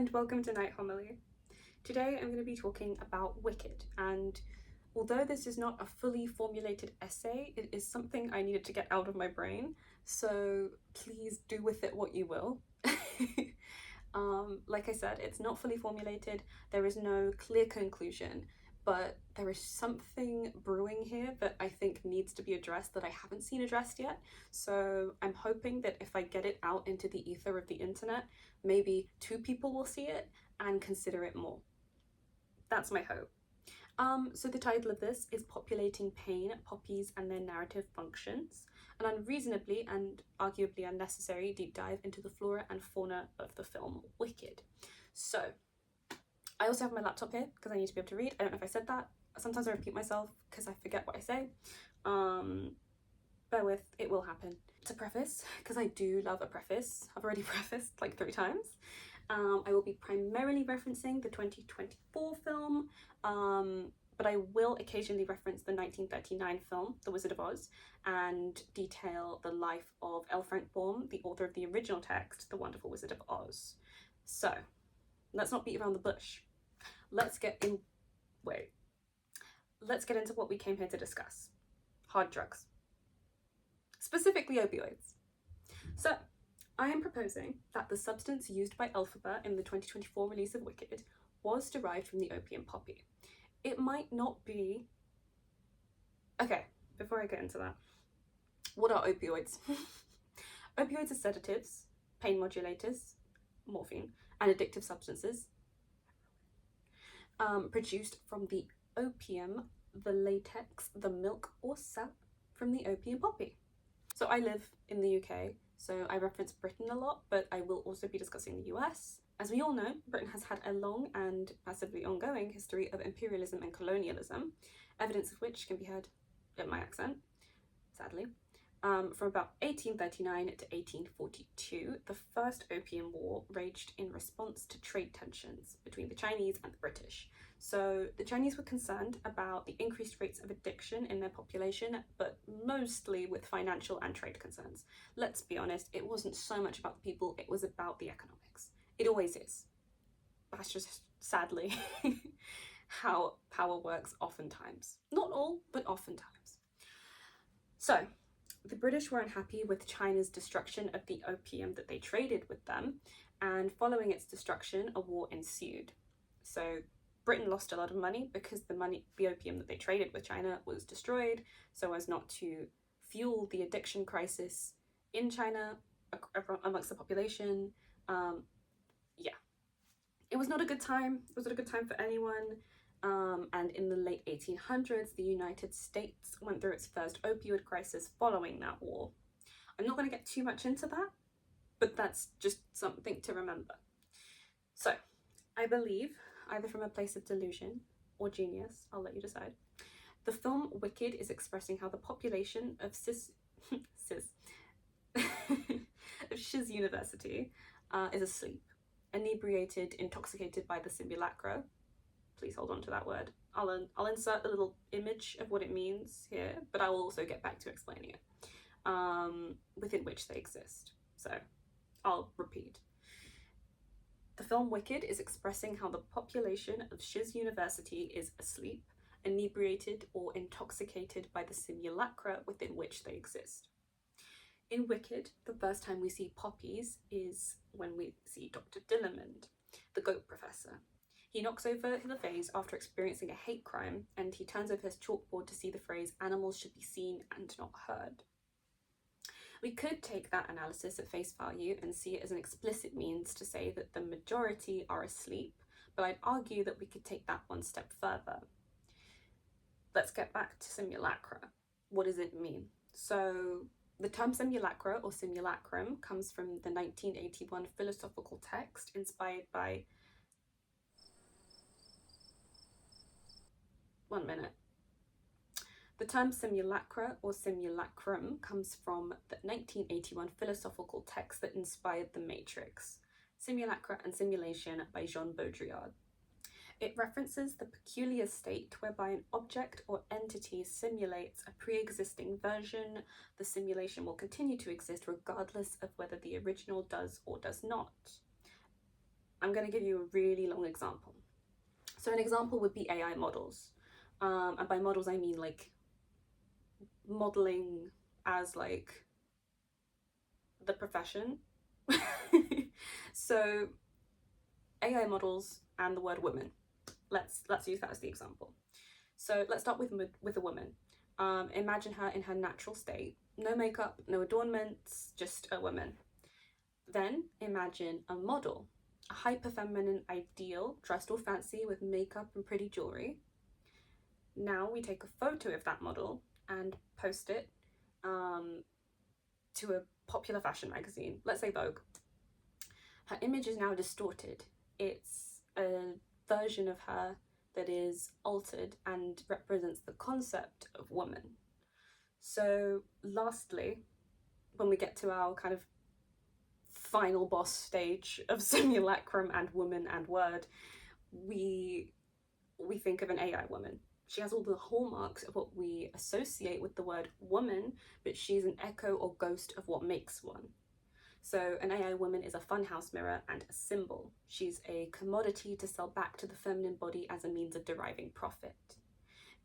and welcome to Night.Homily. Today I'm going to be talking about Wicked, and although this is not a fully formulated essay, it is something I needed to get out of my brain, so please do with it what you will. Like I said, it's not fully formulated, there is no clear conclusion, but there is something brewing here that I think needs to be addressed that I haven't seen addressed yet. So I'm hoping that if I get it out into the ether of the internet, maybe 2 people will see it and consider it more. That's my hope. So the title of this is Populating Pain, Poppies and Their Narrative Functions, an unreasonably and arguably unnecessary deep dive into the flora and fauna of the film Wicked. So, I also have my laptop here because I need to be able to read. I don't know if I said that. Sometimes I repeat myself because I forget what I say. Bear with, it will happen. To preface, because I do love a preface, I've already prefaced like 3 times. I will be primarily referencing the 2024 film, but I will occasionally reference the 1939 film, The Wizard of Oz, and detail the life of L. Frank Baum, the author of the original text, The Wonderful Wizard of Oz. So, let's not beat around the bush. Let's get into what we came here to discuss. Hard drugs. Specifically opioids. So, I am proposing that the substance used by Elphaba in the 2024 release of Wicked was derived from the opium poppy. It might not be... Okay, before I get into that, what are opioids? Opioids are sedatives, pain modulators, morphine, and addictive substances produced from the opium, the latex, the milk or sap from the opium poppy. So I live in the UK, so I reference Britain a lot, but I will also be discussing the US. As we all know, Britain has had a long and massively ongoing history of imperialism and colonialism, evidence of which can be heard in my accent, sadly. From about 1839 to 1842, the First Opium War raged in response to trade tensions between the Chinese and the British. So the Chinese were concerned about the increased rates of addiction in their population, but mostly with financial and trade concerns. Let's be honest, it wasn't so much about the people, it was about the economics. It always is. That's just sadly how power works oftentimes. Not all, but oftentimes. So, the British were unhappy with China's destruction of the opium that they traded with them, and following its destruction, a war ensued. So Britain lost a lot of money because the opium that they traded with China was destroyed, so as not to fuel the addiction crisis in China amongst the population. It was not a good time. It was not a good time for anyone. And in the late 1800s, the United States went through its first opioid crisis following that war. I'm not going to get too much into that, but that's just something to remember. So, I believe, either from a place of delusion or genius, I'll let you decide, the film Wicked is expressing how the population of of Shiz University is asleep, inebriated, intoxicated by the simulacra. Please hold on to that word. I'll insert a little image of what it means here, but I will also get back to explaining it, within which they exist. So I'll repeat. The film Wicked is expressing how the population of Shiz University is asleep, inebriated or intoxicated by the simulacra within which they exist. In Wicked, the first time we see poppies is when we see Dr. Dillamond, the goat professor. He knocks over the vase after experiencing a hate crime, and he turns over his chalkboard to see the phrase, "Animals should be seen and not heard." We could take that analysis at face value and see it as an explicit means to say that the majority are asleep, but I'd argue that we could take that one step further. Let's get back to simulacra. What does it mean? So, the term simulacra or simulacrum comes from the 1981 philosophical text inspired by... One minute. The term simulacra or simulacrum comes from the 1981 philosophical text that inspired The Matrix, Simulacra and Simulation by Jean Baudrillard. It references the peculiar state whereby an object or entity simulates a pre-existing version. The simulation will continue to exist regardless of whether the original does or does not. I'm going to give you a really long example. So an example would be AI models. And by models, I mean like modeling as like the profession. So AI models and the word woman. Let's use that as the example. So let's start with a woman. Imagine her in her natural state, no makeup, no adornments, just a woman. Then imagine a model, a hyper feminine ideal, dressed all fancy with makeup and pretty jewelry. Now we take a photo of that model and post it to a popular fashion magazine, let's say Vogue. Her image is now distorted. It's a version of her that is altered and represents the concept of woman. So lastly, when we get to our kind of final boss stage of simulacrum and woman and word, we think of an AI woman. She has all the hallmarks of what we associate with the word woman, but she's an echo or ghost of what makes one. So an AI woman is a funhouse mirror and a symbol. She's a commodity to sell back to the feminine body as a means of deriving profit.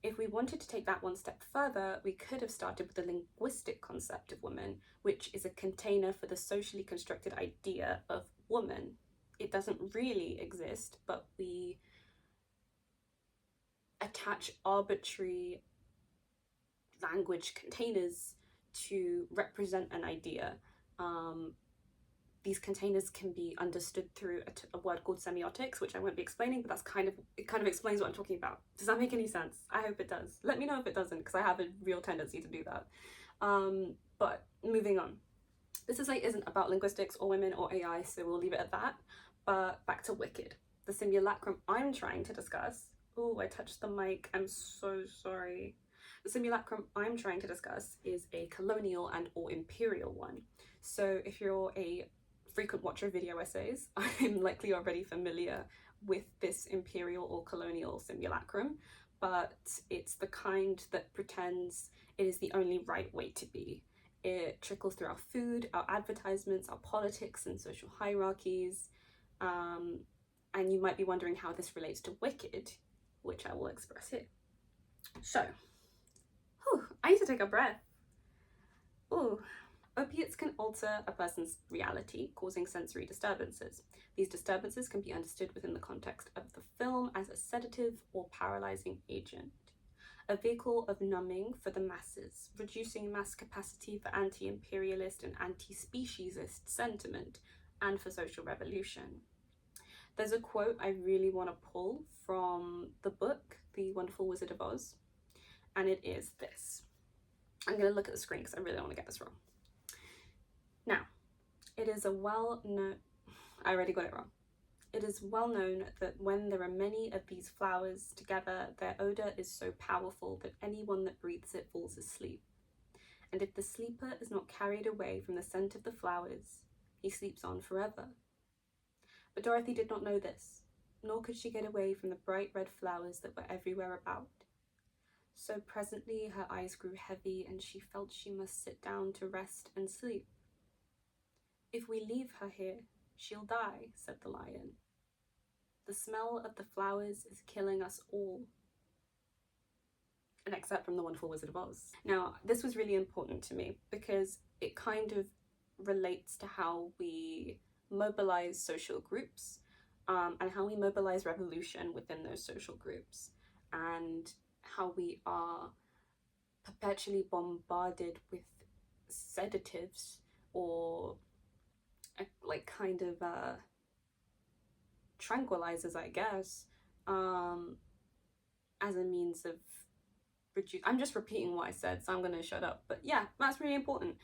If we wanted to take that one step further, we could have started with the linguistic concept of woman, which is a container for the socially constructed idea of woman. It doesn't really exist, but we attach arbitrary language containers to represent an idea. These containers can be understood through a word called semiotics, which I won't be explaining, but that's kind of explains what I'm talking about. Does that make any sense? I hope it does. Let me know if it doesn't, because I have a real tendency to do that. But moving on. This isn't about linguistics or women or AI, so we'll leave it at that. But back to Wicked. The simulacrum I'm trying to discuss. Oh, I touched the mic. I'm so sorry. The simulacrum I'm trying to discuss is a colonial and or imperial one. So if you're a frequent watcher of video essays, I'm likely already familiar with this imperial or colonial simulacrum, but it's the kind that pretends it is the only right way to be. It trickles through our food, our advertisements, our politics and social hierarchies. And you might be wondering how this relates to Wicked, which I will express here. So, I need to take a breath. Ooh. Opiates can alter a person's reality, causing sensory disturbances. These disturbances can be understood within the context of the film as a sedative or paralyzing agent, a vehicle of numbing for the masses, reducing mass capacity for anti-imperialist and anti-speciesist sentiment, and for social revolution. There's a quote I really want to pull from the book, The Wonderful Wizard of Oz, and it is this. I'm going to look at the screen because I really don't want to get this wrong. Now, it is I already got it wrong. It is well known that when there are many of these flowers together, their odor is so powerful that anyone that breathes it falls asleep. And if the sleeper is not carried away from the scent of the flowers, he sleeps on forever. But Dorothy did not know this, nor could she get away from the bright red flowers that were everywhere about. So presently her eyes grew heavy and she felt she must sit down to rest and sleep. If we leave her here, she'll die, said the lion. The smell of the flowers is killing us all. An excerpt from The Wonderful Wizard of Oz. Now, this was really important to me because it kind of relates to how we mobilize social groups and how we mobilize revolution within those social groups, and how we are perpetually bombarded with sedatives or tranquilizers, I guess, as a means of I'm just repeating what I said, so I'm going to shut up. But yeah, that's really important.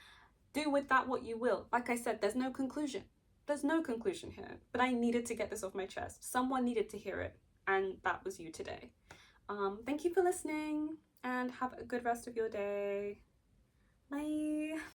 Do with that what you will. Like I said, there's no conclusion. There's no conclusion here. But I needed to get this off my chest. Someone needed to hear it, and that was you today. Thank you for listening, and have a good rest of your day. Bye.